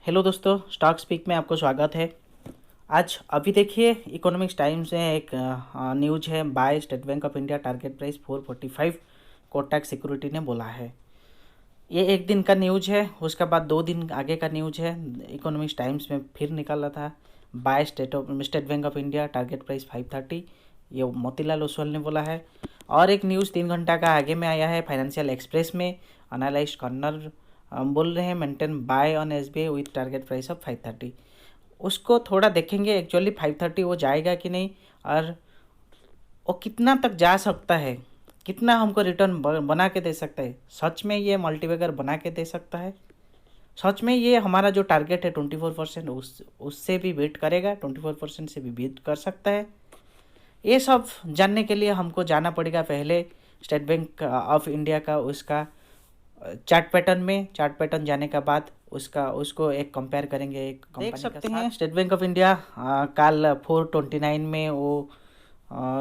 Hello दोस्तों, stock speak में आपको स्वागत है। आज अभी देखिए इकोनॉमिक्स टाइम्स में एक न्यूज है। By state bank of India target price 445 Kotak security ने बोला है। ये एक दिन का न्यूज है, उसके बाद 2 दिन आगे का न्यूज है। इकोनॉमिक्स टाइम्स में फिर निकाला था by state bank of India target price 530, ये मोतीलाल ओसवाल ने बोला है। और एक न्यूज़ 3 घंटा का आगे में आया है फाइनेंशियल एक्सप्रेस में। एनालिस्ट कॉर्नर बोल रहे हैं maintain by on SBI with target price of 530। उसको थोड़ा देखेंगे एक्चुअली 530 वो जाएगा कि नहीं, और वो कितना तक जा सकता है, कितना हमको रिटर्न बना के दे सकता है। सच में ये मल्टीबैगर बना के दे सकता है? सच में ये हमारा जो टारगेट है 24% उससे भी बीट करेगा, 24% से भी बीट कर सकता है? ये सब जानने के लिए हमको जाना पड़ेगा पहले स्टेट बैंक ऑफ इंडिया का उसका चार्ट पैटर्न में। चार्ट पैटर्न जाने के बाद उसको एक कंपेयर करेंगे एक देख सकते हैं। स्टेट बैंक ऑफ इंडिया कल 429 में वो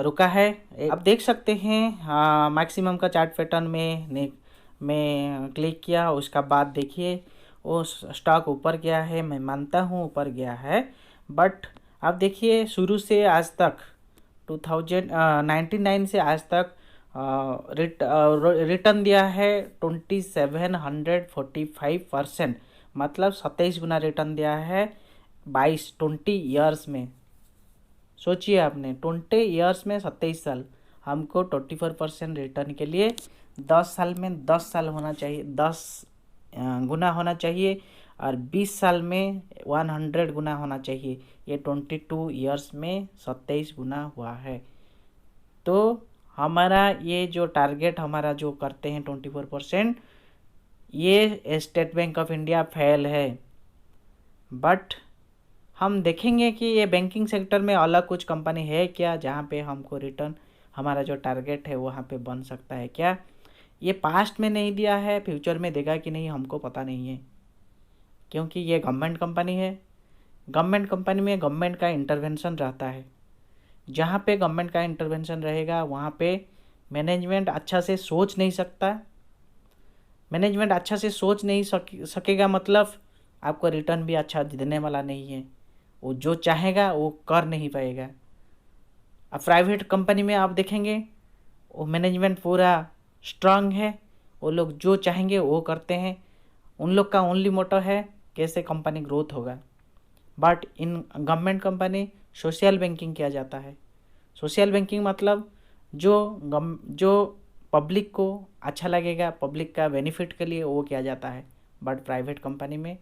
रुका है। अब देख सकते हैं मैक्सिमम का चार्ट पैटर्न में क्लिक किया, उसका बाद देखिए वो स्टॉक ऊपर गया है। मैं मानता हूँ ऊपर गया है, बट अब देखिए शुरू से आज तक 2099 से आज तक रिटर्न दिया है 2745%, मतलब 27 गुना रिटर्न दिया है 20 ईयर्स में। सोचिए आपने 20 ईयर्स में 27 साल, हमको 24% रिटर्न के लिए 10 साल में 10 साल होना चाहिए, 10 गुना होना चाहिए, और 20 साल में 100 गुना होना चाहिए। ये 22 ईयर्स में 27 गुना हुआ है। तो हमारा ये जो टारगेट हमारा जो करते हैं 24%, ये state bank of India fail है। बट हम देखेंगे कि ये बैंकिंग सेक्टर में अलग कुछ कंपनी है क्या जहाँ पे हमको रिटर्न हमारा जो टारगेट है वहाँ पे बन सकता है क्या। ये पास्ट में नहीं दिया है, फ्यूचर में देगा कि नहीं हमको पता नहीं है, क्योंकि ये गवर्नमेंट कंपनी है। गवर्नमेंट कंपनी में गवर्नमेंट का इंटरवेंशन रहता है। जहाँ पे गवर्नमेंट का इंटरवेंशन रहेगा वहाँ पे मैनेजमेंट अच्छा से सोच नहीं सकता। मैनेजमेंट अच्छा से सोच नहीं सकेगा, मतलब आपको रिटर्न भी अच्छा देने वाला नहीं है। वो जो चाहेगा वो कर नहीं पाएगा। अब प्राइवेट कंपनी में आप देखेंगे वो मैनेजमेंट पूरा स्ट्रांग है, वो लोग जो चाहेंगे वो करते हैं। उन लोग का ओनली मोटो है कैसे कंपनी ग्रोथ होगा। But in government company social banking किया जाता है। सोशल बैंकिंग मतलब जो पब्लिक को अच्छा लगेगा, पब्लिक का बेनिफिट के लिए वो किया जाता है। बट प्राइवेट कंपनी में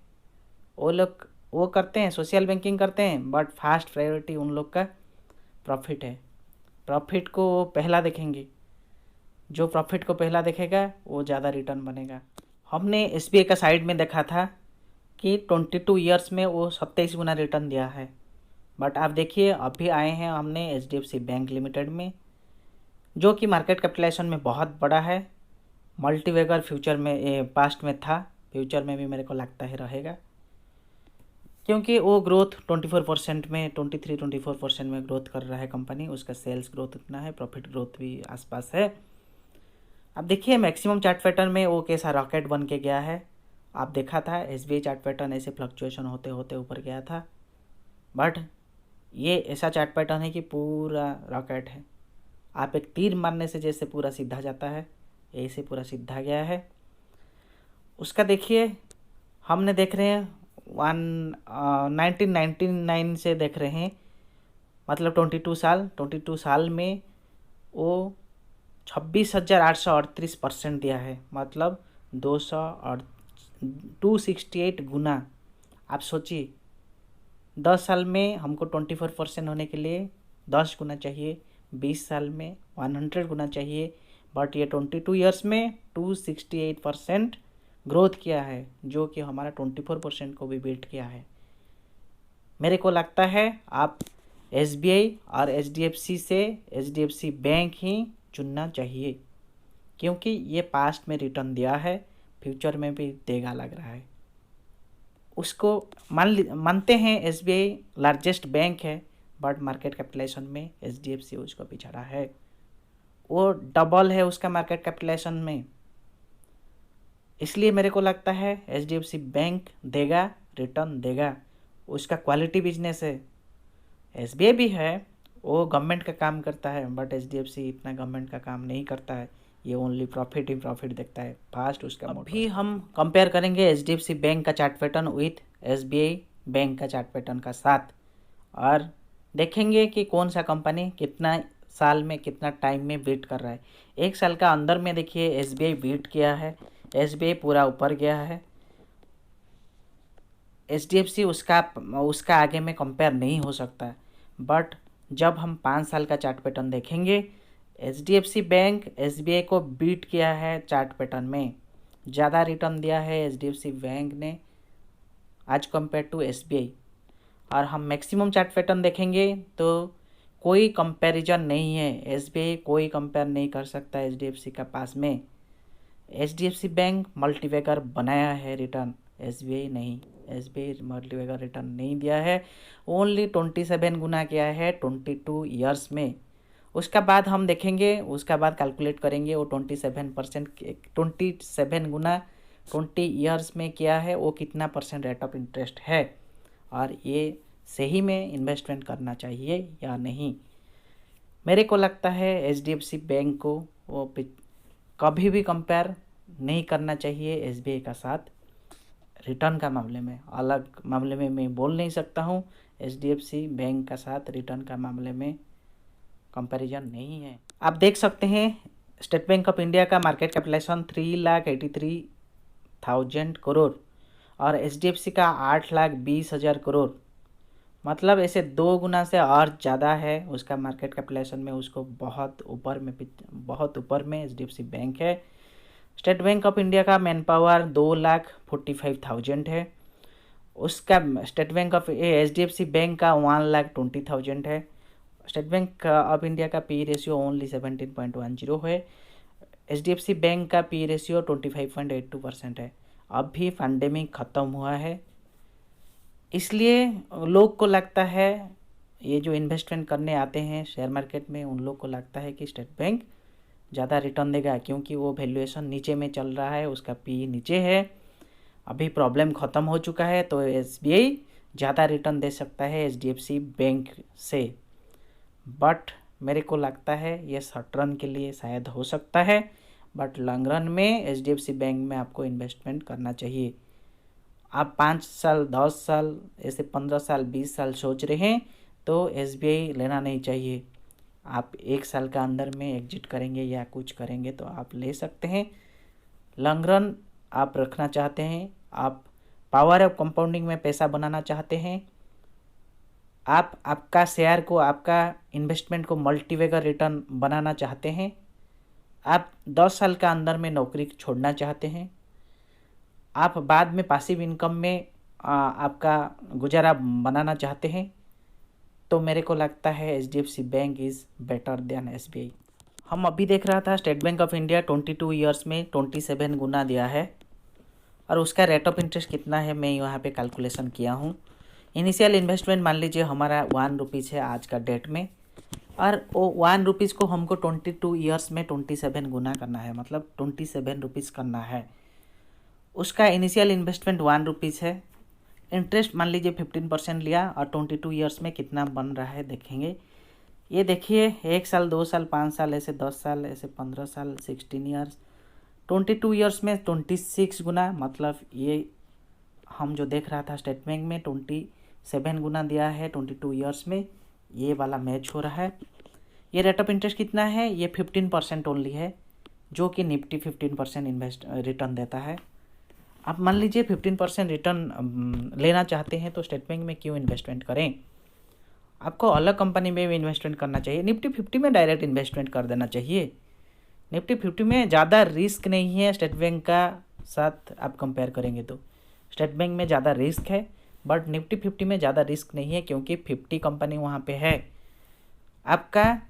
वो लोग वो करते हैं, सोशल बैंकिंग करते हैं, बट फास्ट प्रायोरिटी उन लोग का प्रॉफिट है। प्रॉफिट को वो पहला देखेंगे, जो प्रॉफिट को पहला देखेगा वो ज़्यादा रिटर्न बनेगा। हमने एसबीआई का साइड में देखा था कि 22 ईयर्स में वो 27 गुना रिटर्न दिया है। बट आप देखिए अभी आए हैं हमने एचडीएफसी बैंक लिमिटेड में, जो कि मार्केट कैपिटलाइजेशन में बहुत बड़ा है। मल्टीबैगर फ्यूचर में पास्ट में था, फ्यूचर में भी मेरे को लगता है रहेगा, क्योंकि वो ग्रोथ 24% में 23-24% में ग्रोथ कर रहा है कंपनी। उसका सेल्स ग्रोथ इतना है, प्रॉफिट ग्रोथ भी आसपास है। अब देखिए मैक्सिमम चार्ट पैटर्न में वो कैसा रॉकेट बन के गया है। आप देखा था एसबीआई चार्ट पैटर्न ऐसे फ्लक्चुएशन होते होते ऊपर गया था, बट ये ऐसा चार्ट पैटर्न है कि पूरा रॉकेट है। आप एक तीर मारने से जैसे पूरा सीधा जाता है, ऐसे पूरा सीधा गया है। उसका देखिए हमने देख रहे हैं 1999 से देख रहे हैं, मतलब 22 साल में वो 26,838% दिया है, मतलब 268 गुना। आप सोचिए 10 साल में हमको 24% होने के लिए 10 गुना चाहिए, 20 साल में 100 गुना चाहिए, बट ये 22 ईयर्स में 268% ग्रोथ किया है, जो कि हमारा 24% को भी बीट किया है। मेरे को लगता है आप एसबीआई और एचडीएफसी से एचडीएफसी बैंक ही चुनना चाहिए, क्योंकि ये पास्ट में रिटर्न दिया है, फ्यूचर में भी देगा लग रहा है। उसको मानते हैं एसबीआई लार्जेस्ट बैंक है, बट मार्केट कैपिटलाइजेशन में एचडीएफसी उसको पिछड़ा है। वो डबल है उसका मार्केट कैपिटलाइजेशन में। इसलिए मेरे को लगता है एचडीएफसी बैंक देगा रिटर्न देगा। उसका क्वालिटी बिजनेस है। एसबीआई भी है, वो गवर्नमेंट का काम करता है, बट एचडीएफसी इतना गवर्नमेंट का काम नहीं करता है। ये ओनली प्रॉफिट ही प्रॉफिट देखता है, फास्ट उसका मोटो। अभी हम कंपेयर करेंगे एचडीएफसी बैंक का chart pattern with SBI bank का चार्ट पैटर्न का साथ, और देखेंगे कि कौन सा कंपनी कितना साल में कितना टाइम में बीट कर रहा है। एक साल का अंदर में देखिए एसबीआई बीट किया है, एसबीआई पूरा ऊपर गया है। एचडीएफसी उसका आगे में कंपेयर नहीं हो सकता। बट जब हम 5 साल का चार्ट पैटर्न देखेंगे, एचडीएफसी बैंक एसबीआई को बीट किया है चार्ट पैटर्न में, ज़्यादा रिटर्न दिया है एचडीएफसी बैंक ने आज कंपेयर टू एसबीआई। और हम मैक्सिमम चार्ट पैटर्न देखेंगे तो कोई कंपैरिजन नहीं है, एसबीआई कोई कंपेयर नहीं कर सकता एचडीएफसी का पास में। एचडीएफसी बैंक मल्टीबैगर बनाया है रिटर्न, एसबीआई नहीं। एसबीआई मल्टीबैगर रिटर्न नहीं दिया है, ओनली 27 गुना किया है 22 ईयर्स में। उसका बाद हम देखेंगे, उसका बाद कैलकुलेट करेंगे वो 27 गुना 20 ईयर्स में किया है, वो कितना परसेंट रेट ऑफ इंटरेस्ट है, और ये सही में इन्वेस्टमेंट करना चाहिए या नहीं। मेरे को लगता है एचडीएफसी बैंक को वो कभी भी कंपेयर नहीं करना चाहिए एसबीआई का साथ। रिटर्न का मामले में, अलग मामले में मैं बोल नहीं सकता हूँ, एचडीएफसी बैंक का साथ रिटर्न का मामले में कंपैरिजन नहीं है। आप देख सकते हैं स्टेट बैंक ऑफ इंडिया का मार्केट कैपिटलाइजेशन 3,83,000 करोड़ और एचडीएफसी का 8,20,000 करोड़, मतलब ऐसे 2 गुना से और ज़्यादा है उसका मार्केट कैपिटलाइजेशन में। उसको बहुत ऊपर में एचडीएफसी बैंक है। स्टेट बैंक ऑफ इंडिया का मैन पावर 2,45,000 है, उसका state bank of HDFC bank का 1,20,000 है। स्टेट बैंक ऑफ इंडिया का पी रेशियो ओनली 17.10 है। एचडीएफसी बैंक का पी रेशियो 25.82% है। अब भी पैंडेमिक ख़त्म हुआ है, इसलिए लोग को लगता है, ये जो इन्वेस्टमेंट करने आते हैं शेयर मार्केट में, उन लोग को लगता है कि स्टेट बैंक ज़्यादा रिटर्न देगा, क्योंकि वो वैल्यूएशन नीचे में चल रहा है, उसका पी नीचे है। अभी प्रॉब्लम ख़त्म हो चुका है, तो एसबीआई ज़्यादा रिटर्न दे सकता है एचडीएफसी बैंक से। बट मेरे को लगता है ये शॉर्ट रन के लिए शायद हो सकता है, बट लॉन्ग रन में एचडीएफसी बैंक में आपको इन्वेस्टमेंट करना चाहिए। आप 5 साल 10 साल ऐसे 15 साल 20 साल सोच रहे हैं तो एसबीआई लेना नहीं चाहिए। आप 1 साल का अंदर में एग्जिट करेंगे या कुछ करेंगे तो आप ले सकते हैं। लॉन्ग रन आप रखना चाहते हैं, आप पावर ऑफ कंपाउंडिंग में पैसा बनाना चाहते हैं, आप आपका शेयर को, आपका इन्वेस्टमेंट को मल्टीबैगर रिटर्न बनाना चाहते हैं, आप 10 साल का अंदर में नौकरी छोड़ना चाहते हैं, आप बाद में पासिव इनकम में आपका गुजारा बनाना चाहते हैं, तो मेरे को लगता है HDFC bank is better than SBI. हम अभी देख रहा था state bank of India 22 years में 27 गुना दिया है, और उसका रेट ऑफ इंटरेस्ट कितना है मैं यहाँ पे कैलकुलेशन किया हूँ। इनिशियल इन्वेस्टमेंट मान लीजिए हमारा 1 रुपीज़ है आज का डेट में, और वो 1 रुपीज़ को हमको 22 ईयर्स में 27 गुना करना है, मतलब 27 रुपीज़ करना है। उसका इनिशियल इन्वेस्टमेंट 1 रुपीज़ है, इंटरेस्ट मान लीजिए 15% लिया, और 22 ईयर्स में कितना बन रहा है देखेंगे। ये देखिए 1 साल 2 साल 5 साल ऐसे 10 साल ऐसे 15 साल 16 ईयर्स, 22 ईयर्स में 26 गुना, मतलब ये हम जो देख रहा था स्टेट बैंक में 27 गुना दिया है 22 ईयर्स में, ये वाला मैच हो रहा है। ये रेट ऑफ इंटरेस्ट कितना है, ये 15% ओनली है, जो कि निफ्टी 15% रिटर्न देता है। आप मान लीजिए 15% रिटर्न लेना चाहते हैं तो स्टेट बैंक में क्यों इन्वेस्टमेंट करें, आपको अलग कंपनी में भी इन्वेस्टमेंट करना चाहिए। निफ्टी 50 में डायरेक्ट इन्वेस्टमेंट कर देना चाहिए। निफ्टी 50 में ज़्यादा रिस्क नहीं है स्टेट बैंक का साथ आप कंपेयर करेंगे तो। स्टेट बैंक में ज़्यादा रिस्क है, बट निफ्टी 50 में ज़्यादा रिस्क नहीं है, क्योंकि 50 कंपनी वहाँ पे है। आपका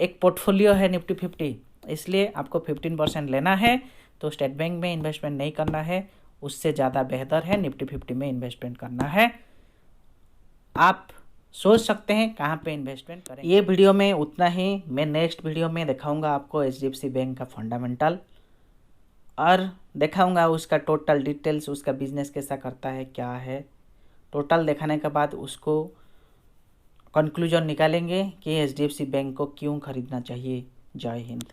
एक पोर्टफोलियो है निफ्टी 50, इसलिए आपको 15% लेना है तो स्टेट बैंक में इन्वेस्टमेंट नहीं करना है, उससे ज़्यादा बेहतर है निफ्टी 50 में इन्वेस्टमेंट करना है। आप सोच सकते हैं कहाँ पे इन्वेस्टमेंट करें। ये वीडियो में उतना ही, मैं नेक्स्ट वीडियो में दिखाऊंगा आपको एचडीएफसी बैंक का फंडामेंटल, और दिखाऊंगा उसका टोटल डिटेल्स, उसका बिजनेस कैसा करता है, क्या है। टोटल दिखाने के बाद उसको कंक्लूजन निकालेंगे कि HDFC बैंक को क्यों खरीदना चाहिए। जय हिंद।